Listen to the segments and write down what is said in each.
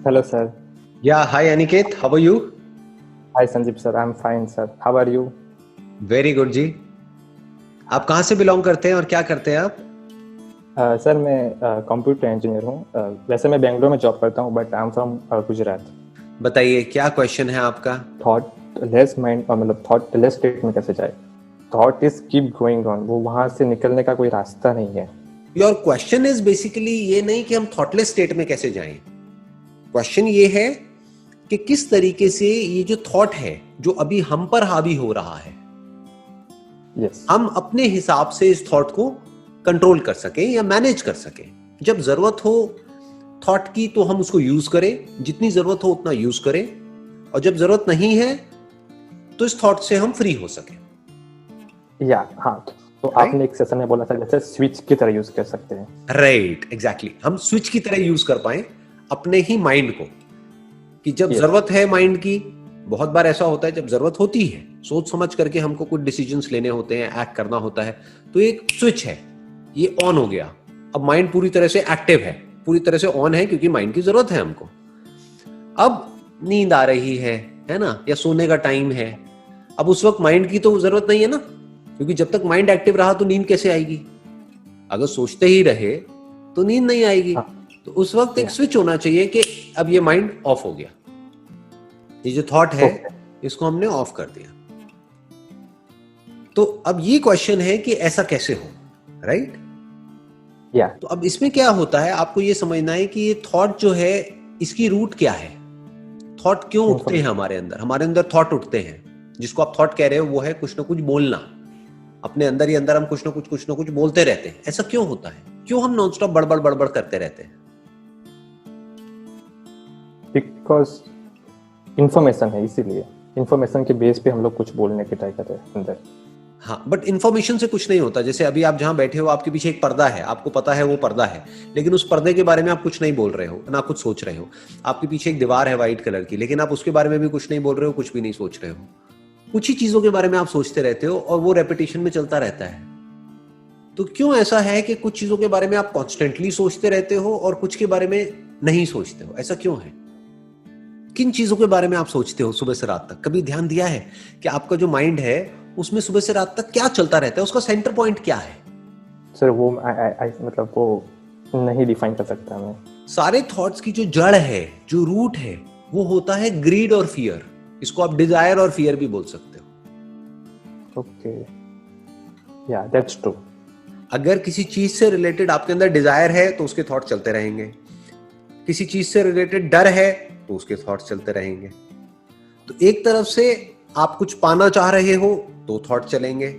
Hello, sir. Yeah, hi Aniket, how are you? Hi, Sandeep, sir. I'm fine, sir. How are you? Very good जी। आप कहाँ से belong करते हैं और क्या करते हैं आप? सर मैं कंप्यूटर इंजीनियर हूँ। वैसे मैं बेंगलोर में जॉब करता हूँ, but I am from Gujarat. बताइए क्या क्वेश्चन है आपका? थॉट लेस माइंड, मतलब थॉट लेस स्टेट में कैसे जाए? Thought is keep going on, वो वहां से निकलने का कोई रास्ता नहीं है। योर क्वेश्चन इज बेसिकली ये नहीं कि हम थॉटलेस स्टेट में कैसे जाएं। क्वेश्चन ये है कि किस तरीके से ये जो थॉट है जो अभी हम पर हावी हो रहा है, यस। हम अपने हिसाब से इस थॉट को कंट्रोल कर सकें या मैनेज कर सकें। जब जरूरत हो थॉट की तो हम उसको यूज करें, जितनी जरूरत हो उतना यूज करें, और जब जरूरत नहीं है तो इस थॉट से हम फ्री हो सकें। या हाँ, तो आपने एक सेशन में बोला था जैसे स्विच की तरह यूज कर सकते हैं। Right, exactly. हम स्विच की तरह यूज कर पाए अपने ही माइंड को, कि जब Yes. जरूरत है माइंड की। बहुत बार ऐसा होता है जब जरूरत होती है, सोच समझ करके हमको कुछ डिसीजंस लेने होते हैं, एक्ट करना होता है, तो एक स्विच है, ये ऑन हो गया। अब माइंड पूरी तरह से एक्टिव है, पूरी तरह से ऑन है, क्योंकि माइंड की जरूरत है हमको। अब नींद आ रही है ना, या सोने का टाइम है, अब उस वक्त माइंड की तो जरूरत नहीं है ना, क्योंकि जब तक माइंड एक्टिव रहा तो नींद कैसे आएगी? अगर सोचते ही रहे तो नींद नहीं आएगी। तो उस वक्त एक स्विच होना चाहिए कि अब ये माइंड ऑफ हो गया, ये जो थॉट है इसको हमने ऑफ कर दिया। तो अब ये क्वेश्चन है कि ऐसा कैसे हो, राइट? तो अब इसमें क्या होता है, आपको ये समझना है कि ये थॉट जो है इसकी रूट क्या है। थॉट क्यों उठते हैं हमारे अंदर? हमारे अंदर थॉट उठते हैं, जिसको आप थॉट कह रहे हो वो है कुछ ना कुछ बोलना। अपने अंदर ही अंदर हम कुछ ना कुछ बोलते रहते हैं। ऐसा क्यों होता है? क्यों हम नॉन स्टॉप बड़बड़ बड़बड़ करते रहते हैं? बिकॉज इंफॉर्मेशन है, इसीलिए इंफॉर्मेशन के बेस पे हम लोग कुछ बोलने की ट्राई कर रहे हैं अंदर। हाँ, बट इंफॉर्मेशन से कुछ नहीं होता। जैसे अभी आप जहां बैठे हो, आपके पीछे एक पर्दा है, आपको पता है वो पर्दा है, लेकिन उस पर्दे के बारे में आप कुछ नहीं बोल रहे हो, ना कुछ सोच रहे हो। आपके पीछे एक दीवार है व्हाइट कलर की, लेकिन आप उसके बारे में भी कुछ नहीं बोल रहे हो, कुछ भी नहीं सोच रहे हो। कुछ ही चीजों के बारे में आप सोचते रहते हो और वो रेपिटेशन में चलता रहता है। तो क्यों ऐसा है कि कुछ चीजों के बारे में आप कॉन्स्टेंटली सोचते रहते हो और कुछ के बारे में नहीं सोचते हो? ऐसा क्यों है? किन चीजों के बारे में आप सोचते हो सुबह से रात तक? कभी ध्यान दिया है कि आपका जो माइंड है उसमें सुबह से रात तक क्या चलता रहता है? उसका सेंटर पॉइंट क्या है? सर वो मतलब वो नहीं डिफाइन कर सकता मैं। सारे थॉट्स की जो जड़ है, जो रूट है, वो होता है ग्रीड और फियर। इसको आप डिजायर और फियर भी बोल सकते हो। ओके, या दैट्स ट्रू। अगर किसी चीज से रिलेटेड आपके अंदर डिजायर है तो उसके थॉट चलते रहेंगे। किसी चीज से रिलेटेड डर है तो उसके थॉट्स चलते रहेंगे। तो एक तरफ से आप कुछ पाना चाह रहे हो तो थॉट चलेंगे,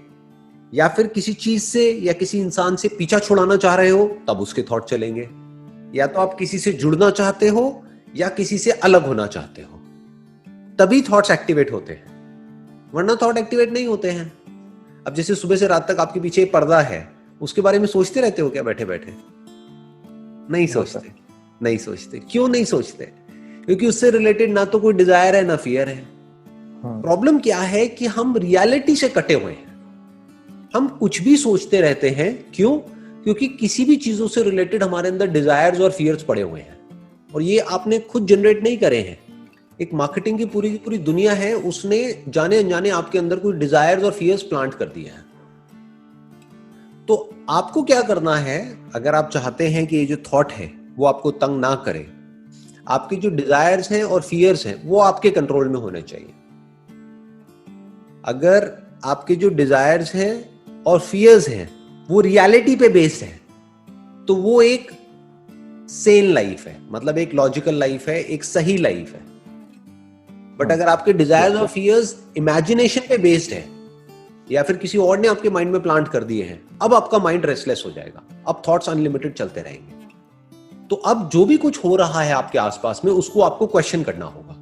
या फिर किसी चीज से या किसी इंसान से पीछा छुड़ाना चाह रहे हो तब उसके थॉट चलेंगे। या तो आप किसी से जुड़ना चाहते हो या किसी से अलग होना चाहते हो, तभी थॉट्स एक्टिवेट होते हैं, वरना थॉट एक्टिवेट नहीं होते हैं। अब जैसे सुबह से रात तक आपके पीछे एक पर्दा है, उसके बारे में सोचते रहते हो क्या बैठे बैठे? नहीं सोचते। नहीं सोचते। क्यों नहीं सोचते? क्योंकि उससे रिलेटेड ना तो कोई डिजायर है ना फियर है। प्रॉब्लम क्या है कि हम रियलिटी से कटे हुए हैं। हम कुछ भी सोचते रहते हैं। क्यों? क्योंकि किसी भी चीजों से रिलेटेड हमारे अंदर डिजायर्स और फियर्स पड़े हुए हैं, और ये आपने खुद जनरेट नहीं करे हैं। एक मार्केटिंग की पूरी दुनिया है, उसने जाने अनजाने आपके अंदर कोई डिजायर्स और फियर्स प्लांट कर दिया है। तो आपको क्या करना है, अगर आप चाहते हैं कि ये जो थॉट है वो आपको तंग ना करे, आपकी जो डिजायर्स हैं और फियर्स हैं वो आपके कंट्रोल में होने चाहिए। अगर आपके जो डिजायर्स हैं और फियर्स हैं वो रियलिटी पे बेस्ड है, तो वो एक सेन लाइफ है, मतलब एक लॉजिकल लाइफ है, एक सही लाइफ है। बट अगर आपके डिजायर्स और फियर्स इमेजिनेशन पे बेस्ड है, या फिर किसी और ने आपके माइंड में प्लांट कर दिए हैं, अब आपका माइंड रेस्टलेस हो जाएगा। अब थॉट्स अनलिमिटेड चलते रहेंगे। तो अब जो भी कुछ हो रहा है आपके आसपास में, उसको आपको क्वेश्चन करना होगा।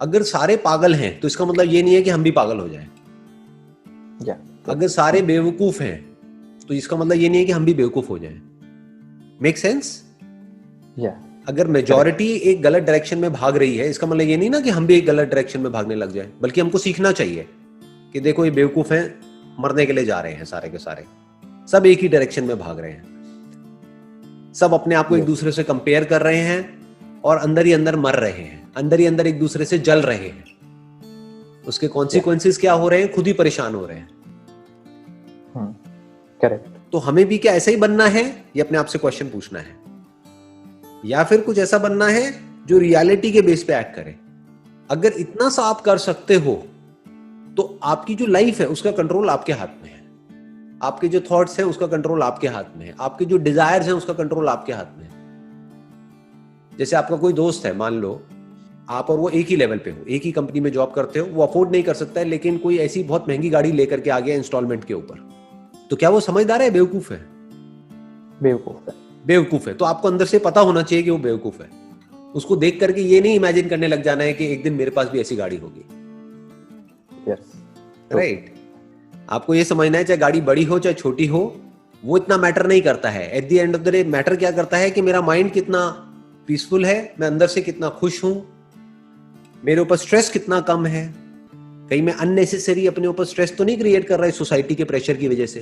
अगर सारे पागल हैं तो इसका मतलब ये नहीं है कि हम भी पागल हो जाएं। अगर सारे बेवकूफ हैं तो इसका मतलब ये नहीं है कि हम भी बेवकूफ हो जाएं। Make sense? अगर मेजॉरिटी एक गलत डायरेक्शन में भाग रही है, इसका मतलब ये नहीं ना कि हम भी एक गलत डायरेक्शन में भागने लग जाए, बल्कि हमको सीखना चाहिए कि देखो ये बेवकूफ हैं, मरने के लिए जा रहे हैं सारे के सारे, सब एक ही डायरेक्शन में भाग रहे हैं, सब अपने आप को एक दूसरे से कंपेयर कर रहे हैं, और अंदर ही अंदर मर रहे हैं, अंदर ही अंदर एक दूसरे से जल रहे हैं। उसके कॉन्सिक्वेंसेस क्या हो रहे हैं, खुद ही परेशान हो रहे हैं। करेक्ट। तो हमें भी क्या ऐसा ही बनना है, ये अपने आप से क्वेश्चन पूछना है, या फिर कुछ ऐसा बनना है जो रियलिटी के बेस पे एक्ट करे। अगर इतना सा आप कर सकते हो तो आपकी जो लाइफ है उसका कंट्रोल आपके हाथ में है, आपके जो थॉट्स हैं उसका कंट्रोल आपके हाथ में है, आपके जो डिजायर्स हैं उसका कंट्रोल आपके हाथ में है। जैसे आपका कोई दोस्त है, मान लो आप और वो एक ही लेवल पे हो, एक ही कंपनी में जॉब करते हो, वो अफोर्ड नहीं कर सकता है, लेकिन कोई ऐसी बहुत महंगी गाड़ी लेकर के आ गया इंस्टॉलमेंट के ऊपर, तो क्या वो समझदार है, बेवकूफ है? बेवकूफ है। बेवकूफ है। तो आपको अंदर से पता होना चाहिए कि वो बेवकूफ है। उसको देख करके ये नहीं इमेजिन करने लग जाना है कि एक दिन मेरे पास भी ऐसी गाड़ी होगी। राइट। आपको ये समझना है, चाहे गाड़ी बड़ी हो चाहे छोटी हो, वो इतना मैटर नहीं करता है। At the end of the day matter क्या करता है कि मेरा माइंड कितना पीसफुल है, मैं अंदर से कितना खुश हूं, मेरे ऊपर स्ट्रेस कितना कम है, कहीं मैं अननेसेसरी अपने ऊपर स्ट्रेस तो नहीं क्रिएट कर रहा है सोसाइटी के प्रेशर की वजह से।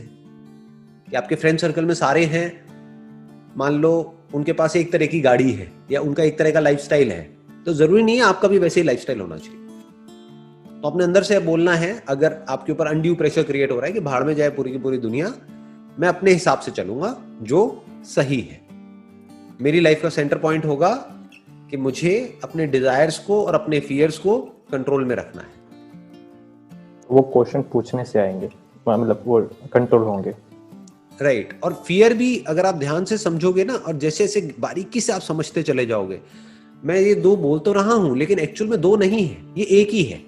कि आपके फ्रेंड सर्कल में सारे हैं, मान लो उनके पास एक तरह की गाड़ी है या उनका एक तरह का लाइफस्टाइल है, तो जरूरी नहीं है आपका भी वैसे ही लाइफस्टाइल होना चाहिए। तो अपने अंदर से बोलना है, अगर आपके ऊपर अनड्यू प्रेशर क्रिएट हो रहा है कि भाड़ में जाए पूरी की पूरी दुनिया, मैं अपने हिसाब से चलूंगा जो सही है। मेरी लाइफ का सेंटर पॉइंट होगा कि मुझे अपने डिजायर्स को और अपने फियर्स को कंट्रोल में रखना है। वो क्वेश्चन पूछने से आएंगे, मतलब वो कंट्रोल होंगे। राइट। और फियर भी अगर आप ध्यान से समझोगे ना, और जैसे जैसे बारीकी से आप समझते चले जाओगे, मैं ये दो बोल तो रहा हूं लेकिन एक्चुअल में दो नहीं है, ये एक ही है।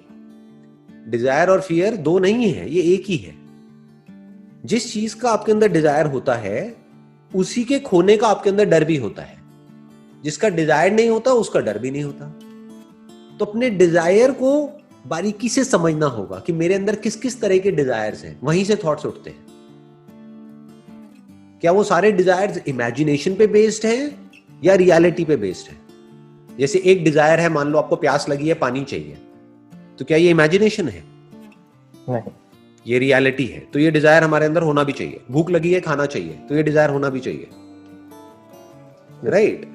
डिजायर और फियर दो नहीं है, ये एक ही है। जिस चीज का आपके अंदर डिजायर होता है उसी के खोने का आपके अंदर डर भी होता है। जिसका डिजायर नहीं होता उसका डर भी नहीं होता। तो अपने डिजायर को बारीकी से समझना होगा कि मेरे अंदर किस किस तरह के डिजायर्स हैं, वहीं से थॉट्स उठते हैं। क्या वो सारे डिजायर्स इमेजिनेशन पे बेस्ड हैं या रियलिटी पे बेस्ड है? जैसे एक डिजायर है, मान लो आपको प्यास लगी है, पानी चाहिए, तो क्या ये इमेजिनेशन है? नहीं, ये रियलिटी है। तो ये डिजायर हमारे अंदर होना भी चाहिए। भूख लगी है, खाना चाहिए, तो ये डिजायर होना भी चाहिए। राइट।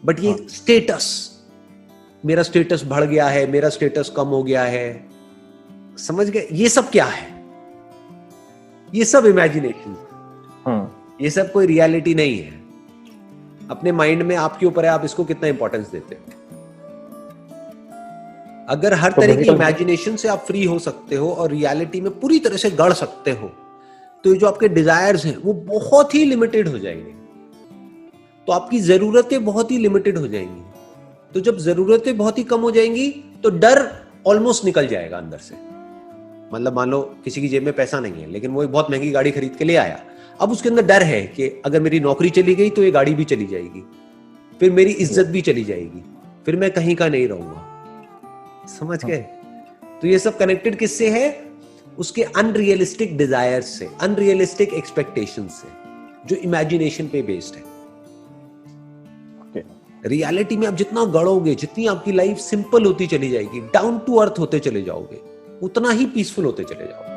बट ये स्टेटस, मेरा स्टेटस बढ़ गया है, मेरा स्टेटस कम हो गया है, समझ गए? ये सब क्या है? ये सब इमेजिनेशन, ये सब कोई रियलिटी नहीं है। अपने माइंड में आपके ऊपर है, आप इसको कितना इंपॉर्टेंस देते हो। अगर हर तरह की इमेजिनेशन से आप फ्री हो सकते हो और रियलिटी में पूरी तरह से गढ़ सकते हो, तो ये जो आपके डिजायर्स हैं वो बहुत ही लिमिटेड हो जाएंगे। तो आपकी जरूरतें बहुत ही लिमिटेड हो जाएंगी। तो जब जरूरतें बहुत ही कम हो जाएंगी तो डर ऑलमोस्ट निकल जाएगा अंदर से। मतलब मान लो किसी की जेब में पैसा नहीं है लेकिन वो एक बहुत महंगी गाड़ी खरीद के ले आया। अब उसके अंदर डर है कि अगर मेरी नौकरी चली गई तो ये गाड़ी भी चली जाएगी, फिर मेरी इज्जत भी चली जाएगी, फिर मैं कहीं का नहीं रहूंगा। समझ गए? तो ये सब कनेक्टेड किससे है? उसके अनरियलिस्टिक डिजायर्स से, अनरियलिस्टिक एक्सपेक्टेशंस से, जो इमेजिनेशन पे बेस्ड है। रियलिटी में आप जितना गढ़ोगे, जितनी आपकी लाइफ सिंपल होती चली जाएगी, डाउन टू अर्थ होते चले जाओगे, उतना ही पीसफुल होते चले जाओगे।